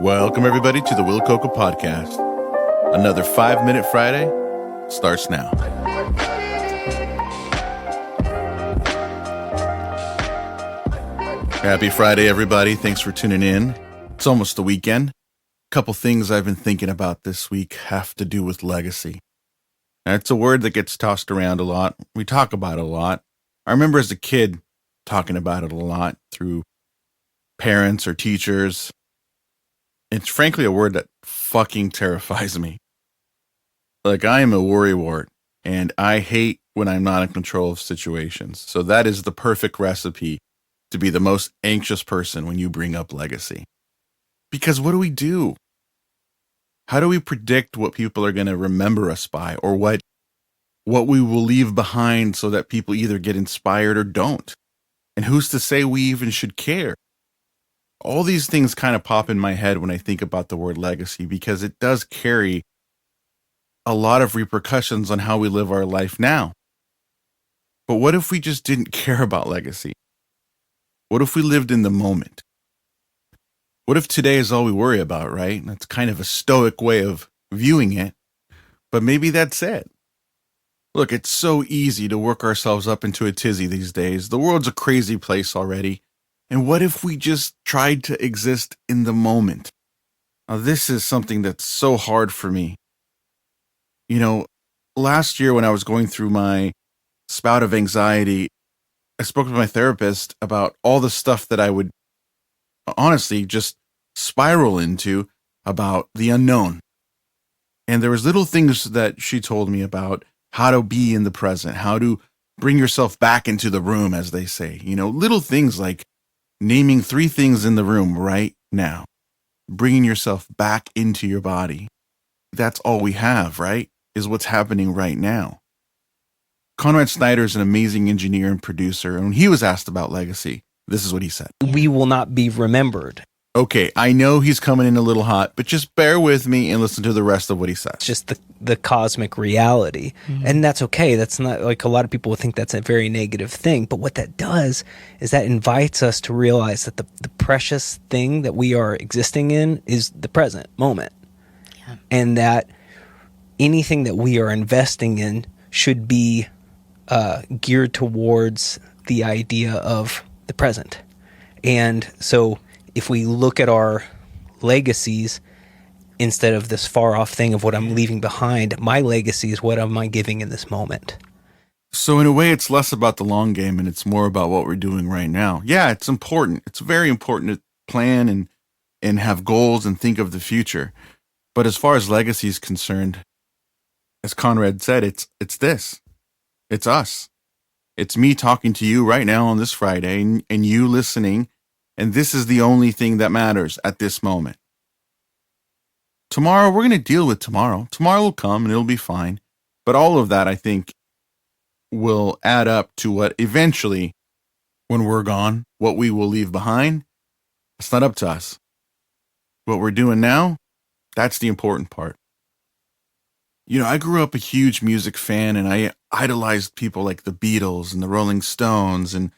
Welcome, everybody, to the Will Coca Podcast. Another 5-Minute Friday starts now. Happy Friday, everybody. Thanks for tuning in. It's almost the weekend. A couple things I've been thinking about this week have to do with legacy. Now, it's a word that gets tossed around a lot. We talk about it a lot. I remember as a kid talking about it a lot through parents or teachers. It's frankly a word that fucking terrifies me. Like, I am a worrywart, and I hate when I'm not in control of situations. So that is the perfect recipe to be the most anxious person when you bring up legacy. Because what do? How do we predict what people are going to remember us by, or what we will leave behind so that people either get inspired or don't? And who's to say we even should care? All these things kind of pop in my head when I think about the word legacy, because it does carry a lot of repercussions on how we live our life now. But what if we just didn't care about legacy? What if we lived in the moment? What if today is all we worry about, right? That's kind of a stoic way of viewing it, but maybe that's it. Look, it's so easy to work ourselves up into a tizzy these days. The world's a crazy place already. And what if we just tried to exist in the moment? Now, this is something that's so hard for me. You know, last year when I was going through my spout of anxiety, I spoke with my therapist about all the stuff that I would honestly just spiral into about the unknown. And there was little things that she told me about how to be in the present, how to bring yourself back into the room, as they say. You know, little things like naming 3 things in the room right now, bringing yourself back into your body. That's all we have, right? Is what's happening right now. Conrad Snyder is an amazing engineer and producer, and when he was asked about legacy, this is what he said. We will not be remembered. Okay, I know he's coming in a little hot, but just bear with me and listen to the rest of what he says. It's just the cosmic reality. Mm-hmm. And that's okay. That's not, like, a lot of people think that's a very negative thing. But what that does is that invites us to realize that the precious thing that we are existing in is the present moment. Yeah. And that anything that we are investing in should be geared towards the idea of the present. And so if we look at our legacies instead of this far off thing of what I'm leaving behind, my legacy is what am I giving in this moment. So in a way, it's less about the long game and it's more about what we're doing right now. Yeah, it's important. It's very important to plan and have goals and think of the future. But as far as legacy is concerned, as Conrad said, it's this. It's us. It's me talking to you right now on this Friday and you listening. And this is the only thing that matters at this moment. Tomorrow, we're going to deal with tomorrow. Tomorrow will come and it'll be fine. But all of that, I think, will add up to what eventually, when we're gone, what we will leave behind. It's not up to us. What we're doing now, that's the important part. You know, I grew up a huge music fan and I idolized people like the Beatles and the Rolling Stones and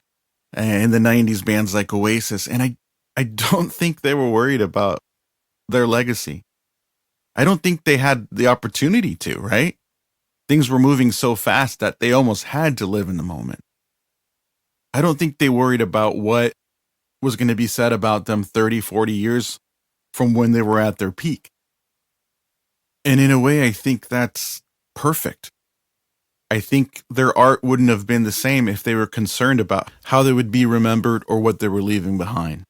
in the 90s bands like Oasis. And I don't think they were worried about their legacy. I don't think they had the opportunity to, right? Things were moving so fast that they almost had to live in the moment. I don't think they worried about what was going to be said about them 30, 40 years from when they were at their peak. And in a way, I think that's perfect. I think their art wouldn't have been the same if they were concerned about how they would be remembered or what they were leaving behind.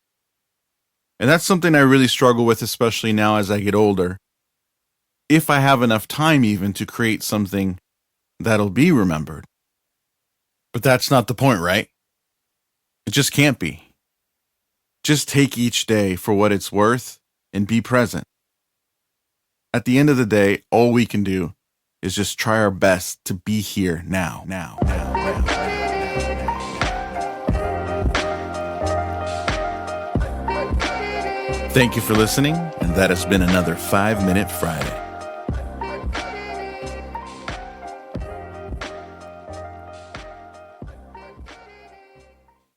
And that's something I really struggle with, especially now as I get older. If I have enough time even to create something that'll be remembered. But that's not the point, right? It just can't be. Just take each day for what it's worth and be present. At the end of the day, all we can do is just try our best to be here now. Thank you for listening, and that has been another 5-Minute Friday.